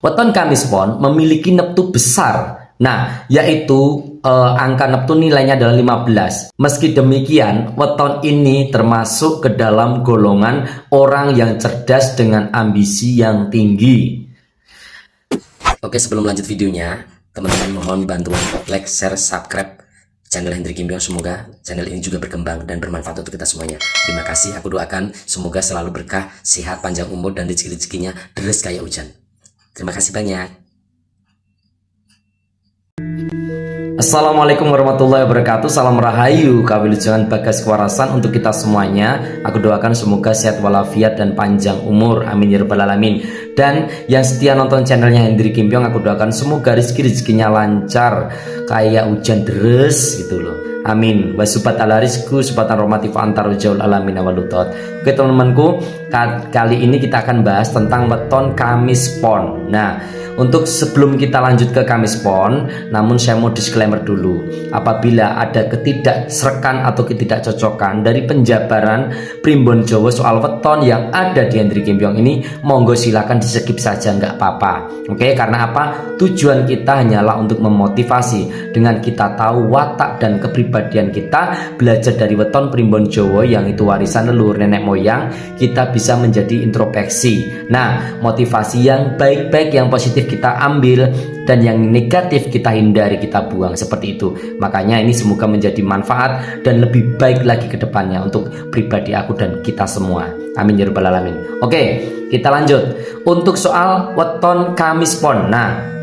Weton Kamis Pon memiliki neptu besar. Nah, yaitu angka neptu nilainya adalah 15. Meski demikian, weton ini termasuk ke dalam golongan orang yang cerdas dengan ambisi yang tinggi. Oke, sebelum lanjut videonya, teman-teman mohon bantuan like, share, subscribe channel Hendrik Kimbyong. Semoga channel ini juga berkembang dan bermanfaat untuk kita semuanya. Terima kasih, aku doakan semoga selalu berkah, sehat, panjang umur, dan rezeki-rezekinya deres kayak hujan. Terima kasih banyak. Assalamualaikum warahmatullahi wabarakatuh. Salam rahayu, kawilujengan bagas kewarasan untuk kita semuanya. Aku doakan semoga sehat walafiat dan panjang umur, amin ya rabbal alamin. Dan yang setia nonton channelnya Hendrik Kimbyong, aku doakan semoga rezekinya lancar kayak hujan deres gitu loh, amin. Wasubat ala rizku subatan romatif antar jaul alamin awalutot. Oke teman-temanku, kali ini kita akan bahas tentang weton Kamis Pon. Nah, untuk sebelum kita lanjut ke Kamis Pon, namun saya mau disclaimer dulu. Apabila ada ketidakserekan atau ketidakcocokan dari penjabaran Primbon Jawa soal weton yang ada di Hendrik Kimbyong ini, monggo silakan di-skip saja, nggak apa-apa. Oke, karena apa? Tujuan kita hanyalah untuk memotivasi dengan kita tahu watak dan kepribadian kita, belajar dari weton Primbon Jawa yang itu warisan leluhur nenek moyang, kita bisa menjadi introspeksi. Nah, motivasi yang baik-baik, yang positif kita ambil, dan yang negatif kita hindari, kita buang, seperti itu. Makanya ini semoga menjadi manfaat dan lebih baik lagi ke depannya untuk pribadi aku dan kita semua, amin ya rabbal alamin. Oke, kita lanjut untuk soal weton Kamis Pon. Nah,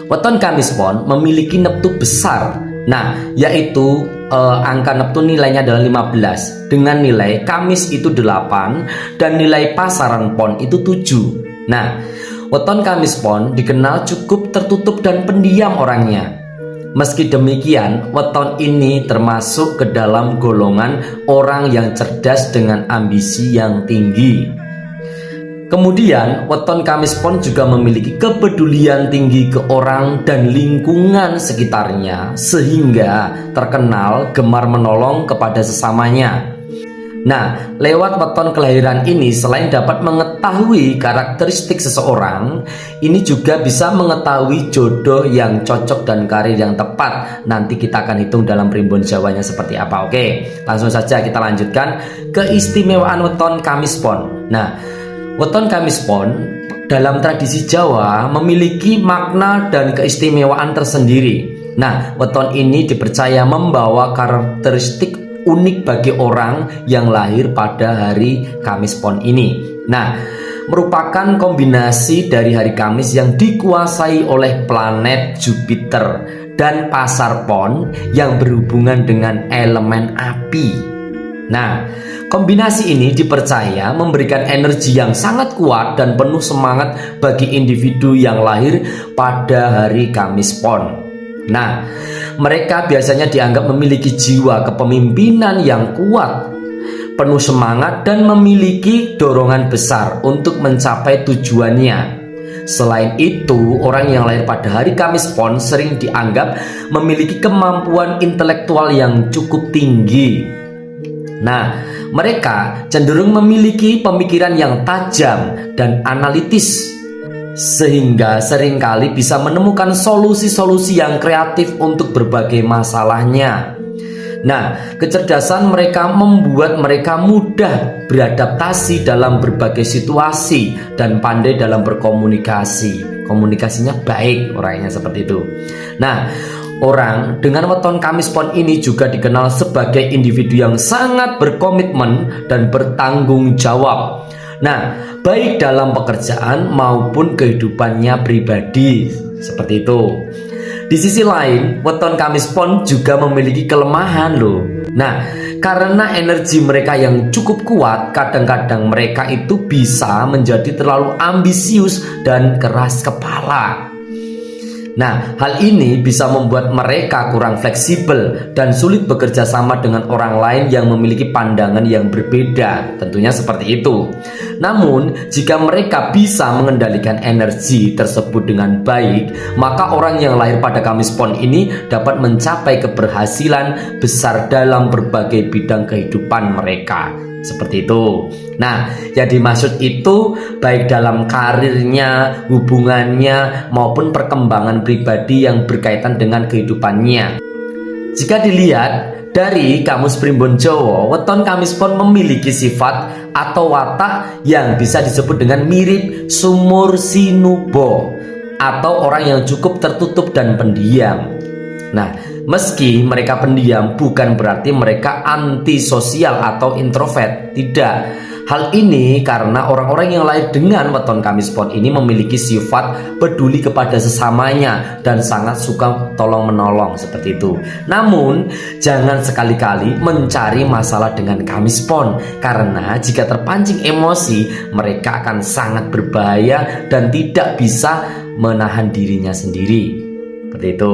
weton Kamis Pon memiliki neptu besar. Nah, yaitu angka neptu nilainya adalah 15, dengan nilai Kamis itu 8 dan nilai pasaran Pon itu 7. Nah, weton Kamis Pon dikenal cukup tertutup dan pendiam orangnya. Meski demikian, weton ini termasuk ke dalam golongan orang yang cerdas dengan ambisi yang tinggi. Kemudian, weton Kamis Pon juga memiliki kepedulian tinggi ke orang dan lingkungan sekitarnya, sehingga terkenal gemar menolong kepada sesamanya. Nah, lewat weton kelahiran ini, selain dapat mengetahui karakteristik seseorang, ini juga bisa mengetahui jodoh yang cocok dan karir yang tepat. Nanti kita akan hitung dalam primbon Jawanya seperti apa. Oke, langsung saja kita lanjutkan keistimewaan weton Kamis Pon. Nah, weton Kamis Pon dalam tradisi Jawa memiliki makna dan keistimewaan tersendiri. Nah, weton ini dipercaya membawa karakteristik unik bagi orang yang lahir pada hari Kamis Pon ini. Nah, merupakan kombinasi dari hari Kamis yang dikuasai oleh planet Jupiter dan pasar Pon yang berhubungan dengan elemen api. Nah, kombinasi ini dipercaya memberikan energi yang sangat kuat dan penuh semangat bagi individu yang lahir pada hari Kamis Pon. Nah, mereka biasanya dianggap memiliki jiwa kepemimpinan yang kuat, penuh semangat, dan memiliki dorongan besar untuk mencapai tujuannya. Selain itu, orang yang lahir pada hari Kamis Pon sering dianggap memiliki kemampuan intelektual yang cukup tinggi. Nah, mereka cenderung memiliki pemikiran yang tajam dan analitis, sehingga seringkali bisa menemukan solusi-solusi yang kreatif untuk berbagai masalahnya. Nah, kecerdasan mereka membuat mereka mudah beradaptasi dalam berbagai situasi dan pandai dalam berkomunikasi. Komunikasinya baik orangnya, seperti itu. Nah, orang dengan weton Kamis Pon ini juga dikenal sebagai individu yang sangat berkomitmen dan bertanggung jawab. Nah, baik dalam pekerjaan maupun kehidupannya pribadi, seperti itu. Di sisi lain, weton Kamis Pon juga memiliki kelemahan loh. Nah, karena energi mereka yang cukup kuat, kadang-kadang mereka itu bisa menjadi terlalu ambisius dan keras kepala. Nah, hal ini bisa membuat mereka kurang fleksibel dan sulit bekerja sama dengan orang lain yang memiliki pandangan yang berbeda. Tentunya seperti itu. Namun, jika mereka bisa mengendalikan energi tersebut dengan baik, maka orang yang lahir pada Kamis Pon ini dapat mencapai keberhasilan besar dalam berbagai bidang kehidupan mereka. Seperti itu. Nah, yang dimaksud itu baik dalam karirnya, hubungannya, maupun perkembangan pribadi yang berkaitan dengan kehidupannya. Jika dilihat dari Kamus Primbon Jawa, weton Kamis Pon memiliki sifat atau watak yang bisa disebut dengan mirip sumur sinubo, atau orang yang cukup tertutup dan pendiam. Nah, meski mereka pendiam bukan berarti mereka antisosial atau introvert, tidak. Hal ini karena orang-orang yang lahir dengan weton Kamis Pon ini memiliki sifat peduli kepada sesamanya dan sangat suka tolong menolong, seperti itu. Namun jangan sekali-kali mencari masalah dengan Kamis Pon, karena jika terpancing emosi mereka akan sangat berbahaya dan tidak bisa menahan dirinya sendiri. Seperti itu.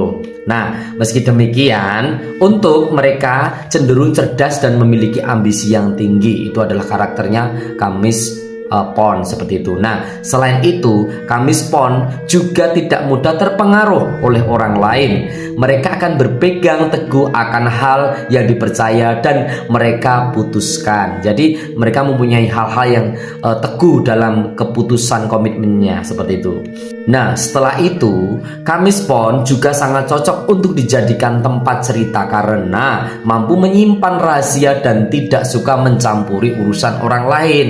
Nah, meski demikian, untuk mereka cenderung cerdas dan memiliki ambisi yang tinggi. Itu adalah karakternya Kamis Pon, seperti itu. Nah, selain itu, Kamis Pon juga tidak mudah terpengaruh oleh orang lain. Mereka akan berpegang teguh akan hal yang dipercaya dan mereka putuskan. Jadi mereka mempunyai hal-hal yang teguh dalam keputusan komitmennya, seperti itu. Nah, setelah itu, Kamis Pon juga sangat cocok untuk dijadikan tempat cerita karena mampu menyimpan rahasia dan tidak suka mencampuri urusan orang lain.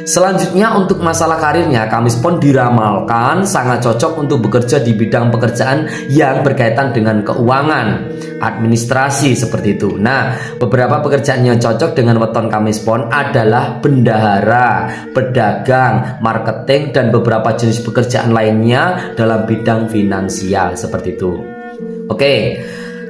Selanjutnya, untuk masalah karirnya, Kamis Pon diramalkan sangat cocok untuk bekerja di bidang pekerjaan yang berkaitan dengan keuangan, administrasi, seperti itu. Nah, beberapa pekerjaan yang cocok dengan weton Kamis Pon adalah bendahara, pedagang, marketing, dan beberapa jenis pekerjaan lainnya dalam bidang finansial, seperti itu. Oke.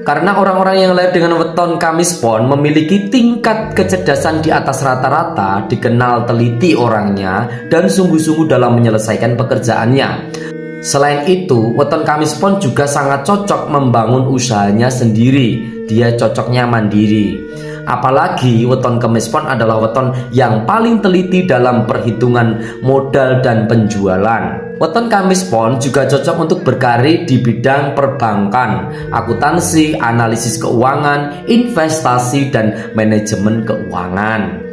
Karena orang-orang yang lahir dengan weton Kamis Pon memiliki tingkat kecerdasan di atas rata-rata, dikenal teliti orangnya dan sungguh-sungguh dalam menyelesaikan pekerjaannya. Selain itu, weton Kamis Pon juga sangat cocok membangun usahanya sendiri. Dia cocoknya mandiri. Apalagi weton Kamis Pon adalah weton yang paling teliti dalam perhitungan modal dan penjualan. Weton Kamis Pon juga cocok untuk berkarir di bidang perbankan, akuntansi, analisis keuangan, investasi, dan manajemen keuangan.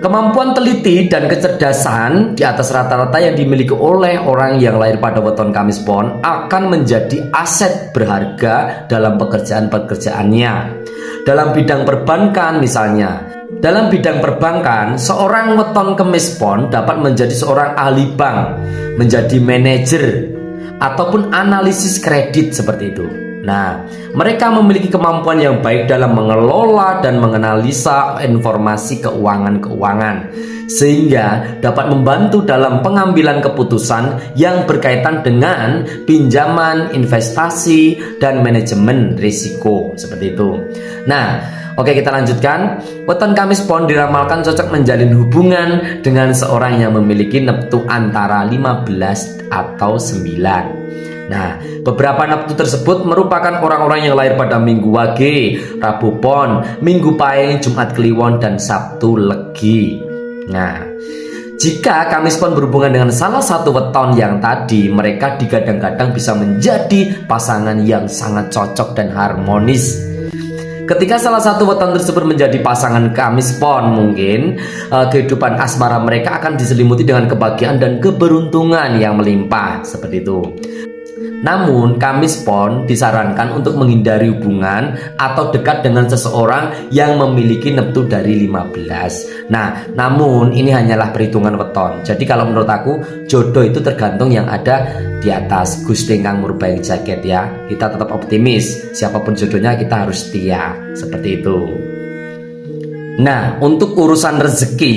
Kemampuan teliti dan kecerdasan di atas rata-rata yang dimiliki oleh orang yang lahir pada weton Kamis Pon akan menjadi aset berharga dalam pekerjaan-pekerjaannya. Dalam bidang perbankan misalnya, dalam bidang perbankan, seorang weton Kamis Pon dapat menjadi seorang ahli bank, menjadi manajer, ataupun analisis kredit, seperti itu. Nah, mereka memiliki kemampuan yang baik dalam mengelola dan menganalisa informasi keuangan-keuangan, sehingga dapat membantu dalam pengambilan keputusan yang berkaitan dengan pinjaman, investasi, dan manajemen risiko, seperti itu. Nah, oke, kita lanjutkan. Weton Kamis Pon diramalkan cocok menjalin hubungan dengan seorang yang memiliki neptu antara 15 atau 9. Nah, beberapa neptu tersebut merupakan orang-orang yang lahir pada Minggu Wage, Rabu Pon, Minggu Pahing, Jumat Kliwon, dan Sabtu Legi. Nah, jika Kamis Pon berhubungan dengan salah satu weton yang tadi, mereka digadang-gadang bisa menjadi pasangan yang sangat cocok dan harmonis. Ketika salah satu weton tersebut menjadi pasangan Kamis Pon, mungkin kehidupan asmara mereka akan diselimuti dengan kebahagiaan dan keberuntungan yang melimpah, seperti itu. Namun, Kamis Pon disarankan untuk menghindari hubungan atau dekat dengan seseorang yang memiliki neptu dari 15. Nah, namun ini hanyalah perhitungan weton. Jadi kalau menurut aku, jodoh itu tergantung yang ada di atas. Gusti Kang Murbaing jaket ya. Kita tetap optimis. Siapapun jodohnya kita harus setia. Seperti itu. Nah, untuk urusan rezeki,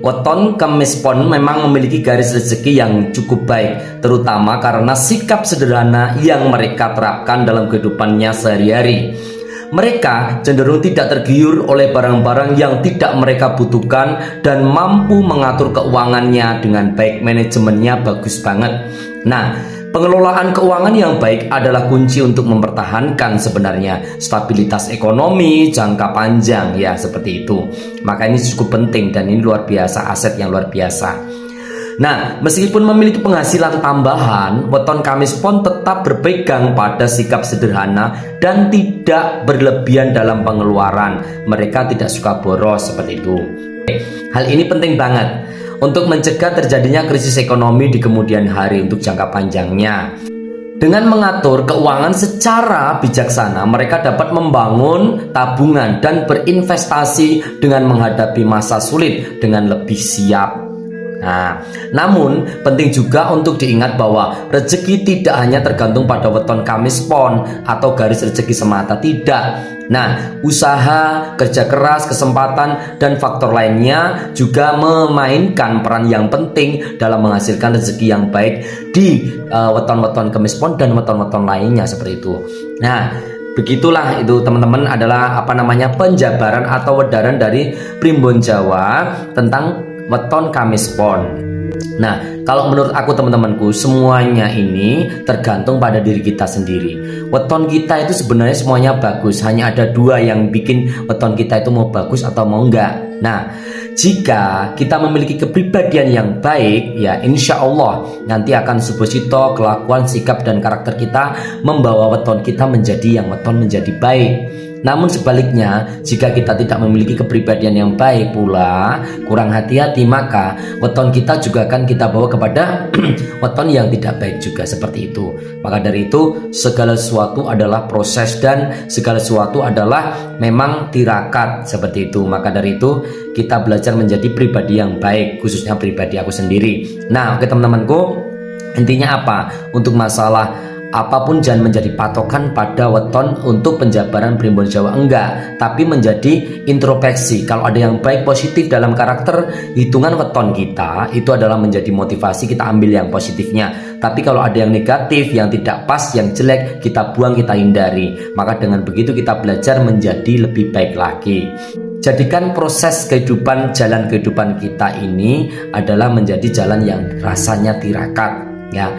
weton Kamis Pon memang memiliki garis rezeki yang cukup baik, terutama karena sikap sederhana yang mereka terapkan dalam kehidupannya sehari-hari. Mereka cenderung tidak tergiur oleh barang-barang yang tidak mereka butuhkan dan mampu mengatur keuangannya dengan baik. Manajemennya bagus banget. Nah, pengelolaan keuangan yang baik adalah kunci untuk mempertahankan sebenarnya stabilitas ekonomi jangka panjang, ya seperti itu. Maka ini cukup penting dan ini luar biasa, aset yang luar biasa. Nah, meskipun memiliki penghasilan tambahan, weton Kamis Pon tetap berpegang pada sikap sederhana dan tidak berlebihan dalam pengeluaran. Mereka tidak suka boros seperti itu. Hal ini penting banget untuk mencegah terjadinya krisis ekonomi di kemudian hari untuk jangka panjangnya. Dengan mengatur keuangan secara bijaksana, mereka dapat membangun tabungan dan berinvestasi dengan menghadapi masa sulit dengan lebih siap. Nah, namun penting juga untuk diingat bahwa rezeki tidak hanya tergantung pada weton Kamis Pon atau garis rezeki semata, tidak. Nah, usaha, kerja keras, kesempatan, dan faktor lainnya juga memainkan peran yang penting dalam menghasilkan rezeki yang baik di weton-weton Kamis Pon dan weton-weton lainnya seperti itu. Nah, begitulah itu teman-teman, adalah penjabaran atau wedaran dari Primbon Jawa tentang weton Kamis Pon. Nah, kalau menurut aku teman-temanku, semuanya ini tergantung pada diri kita sendiri. Weton kita itu sebenarnya semuanya bagus, hanya ada dua yang bikin weton kita itu mau bagus atau mau enggak. Nah, jika kita memiliki kepribadian yang baik, ya insya Allah nanti akan suposito kelakuan, sikap, dan karakter kita membawa weton kita menjadi yang weton menjadi baik. Namun sebaliknya, jika kita tidak memiliki kepribadian yang baik pula, kurang hati-hati, maka weton kita juga akan kita bawa kepada weton yang tidak baik juga seperti itu. Maka dari itu, segala sesuatu adalah proses dan segala sesuatu adalah memang tirakat seperti itu. Maka dari itu, kita belajar menjadi pribadi yang baik, khususnya pribadi aku sendiri. Nah, oke teman-temanku, intinya apa? Untuk masalah apapun jangan menjadi patokan pada weton untuk penjabaran Primbon Jawa, enggak, tapi menjadi introspeksi. Kalau ada yang baik positif dalam karakter, hitungan weton kita itu adalah menjadi motivasi, kita ambil yang positifnya. Tapi kalau ada yang negatif, yang tidak pas, yang jelek, kita buang, kita hindari. Maka dengan begitu kita belajar menjadi lebih baik lagi. Jadikan proses kehidupan, jalan kehidupan kita ini adalah menjadi jalan yang rasanya tirakat, ya.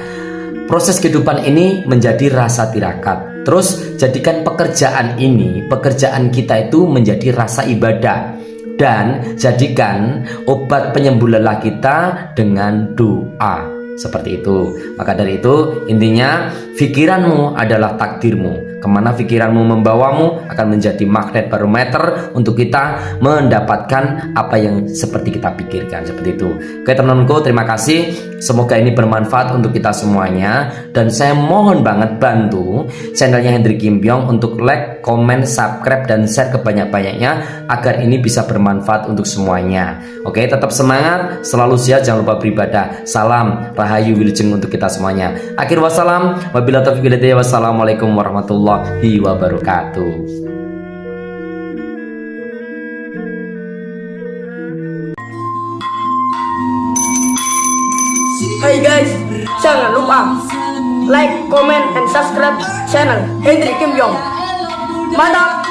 Proses kehidupan ini menjadi rasa tirakat. Terus jadikan pekerjaan ini, pekerjaan kita itu menjadi rasa ibadah. Dan jadikan obat penyembuh lelah kita dengan doa. Seperti itu. Maka dari itu, intinya pikiranmu adalah takdirmu. Kemana pikiranmu membawamu akan menjadi magnet barometer untuk kita mendapatkan apa yang seperti kita pikirkan. Seperti itu. Oke teman-temanku, terima kasih. Semoga ini bermanfaat untuk kita semuanya. Dan saya mohon banget bantu channelnya Hendrik Gimbyong untuk like, comment, subscribe, dan share kebanyak-banyaknya agar ini bisa bermanfaat untuk semuanya. Oke, tetap semangat, selalu sehat, jangan lupa beribadah. Salam Rahayu Wilujeng untuk kita semuanya. Akhir wassalam, wabillahi taufiq wal hidayah, wassalamualaikum warahmatullahi wabarakatuh. Hai guys, jangan lupa like, comment, and subscribe channel Hendrik Gimbyong. Mantap!